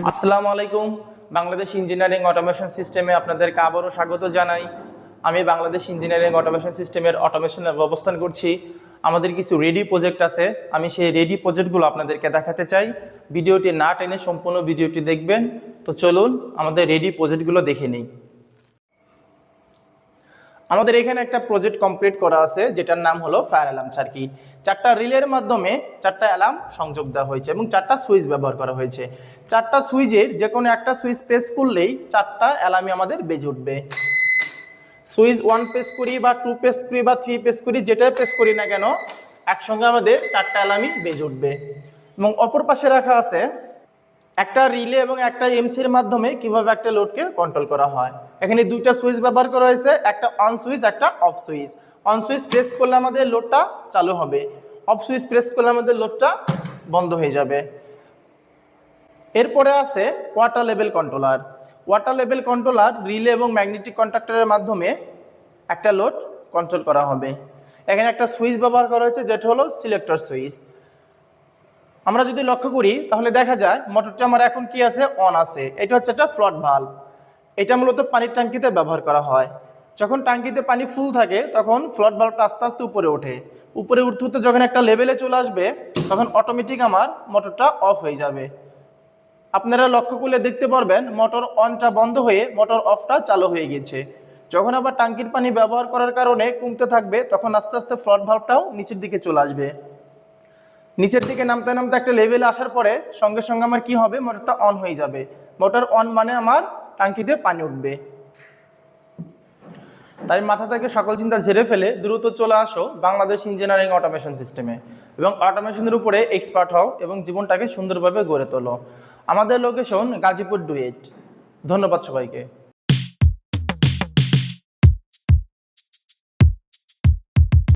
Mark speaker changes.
Speaker 1: আসসালামু আলাইকুম। Bangladesh engineering automation সিস্টেমে আপনাদেরকে আবারও স্বাগত জানাই। আমি বাংলাদেশ ইঞ্জিনিয়ারিং অটোমেশন সিস্টেমের অটোমেশন ল্যাবে অবস্থান করছি। আমাদের কিছু রেডি প্রজেক্ট আছে, আমি সেই রেডি প্রজেক্টগুলো আপনাদেরকে দেখাতে চাই। ভিডিওটি না টেনে সম্পূর্ণ ভিডিওটি দেখবেন। তো চলুন আমাদের রেডি প্রজেক্টগুলো দেখে নিই। আমাদের এখানে একটা প্রজেক্ট কমপ্লিট করা আছে, যেটার নাম হলো ফায়ার অ্যালার্ম সার্কিট। 4টা রিলের মাধ্যমে 4টা অ্যালার্ম সংযোগ দেওয়া হয়েছে এবং 4টা সুইচ ব্যবহার করা হয়েছে। 4টা সুইচের যে কোনো একটা সুইচ প্রেস করলেই 4টা অ্যালার্মই আমাদের বেজে উঠবে। সুইচ 1 প্রেস করি বা 2 প্রেস করি বা 3 প্রেস করি, যেটাই প্রেস করি না কেন একসঙ্গে আমাদের 4টা অ্যালার্মই বেজে উঠবে। এবং অপর পাশে রাখা আছে একটা রিলে এবং একটা এমসির মাধ্যমে কিভাবে একটা লোডকে কন্ট্রোল করা হয়। এখানে দুইটা সুইচ ব্যবহার করা হয়েছে, একটা অন সুইচ একটা off switch. On switch press করলে আমাদের লোডটা চালু হবে, অফ সুইচ প্রেস করলে আমাদের লোডটা বন্ধ হয়ে যাবে। এরপরে আছে water level controller. Water level controller relay এবং ম্যাগনেটিক কন্ট্রাক্টরের মাধ্যমে একটা লোড কন্ট্রোল করা হবে। এখানে একটা সুইচ ব্যবহার করা হয়েছে, যেটা হলো সিলেক্টর সুইচ। আমরা যদি লক্ষ্য করি তাহলে দেখা যায় মোটরটা আমার এখন কি আছে, অন আছে। এটা হচ্ছে একটা ফ্লট ভালভ। এটা মূলত পানির ট্যাঙ্কিতে ব্যবহার করা হয়। যখন ট্যাঙ্কিতে পানি ফুল থাকে তখন ফ্লট ভালভটা আস্তে আস্তে উপরে ওঠে। উপরে উঠতে উঠতে যখন একটা লেভেলে চলে আসবে তখন অটোমেটিক আমার মোটরটা অফ হয়ে যাবে। আপনারা লক্ষ্য করলে দেখতে পারবেন মোটর অনটা বন্ধ হয়ে মোটর অফটা চালু হয়ে গেছে। যখন আবার ট্যাঙ্কির পানি ব্যবহার করার কারণে কমতে থাকবে তখন আস্তে আস্তে ফ্লট ভালভটাও নিচের দিকে চলে আসবে। নিচের দিকে নামতে নামতে একটা লেভেলে আসার পরে সঙ্গে সঙ্গে আমার কি হবে, মোটরটা অন হয়ে যাবে। মোটর অন মানে আমার ট্যাঙ্কিতে পানি উঠবে। তাই মাথা থেকে সকল চিন্তা ঝেড়ে ফেলে দ্রুত চলে আসো বাংলাদেশ ইঞ্জিনিয়ারিং অটোমেশন সিস্টেমে এবং অটোমেশনের উপরে এক্সপার্ট হও এবং জীবনটাকে সুন্দরভাবে গড়ে তোলো। আমাদের লোকেশন গাজীপুর ডুয়েট। ধন্যবাদ সবাইকে।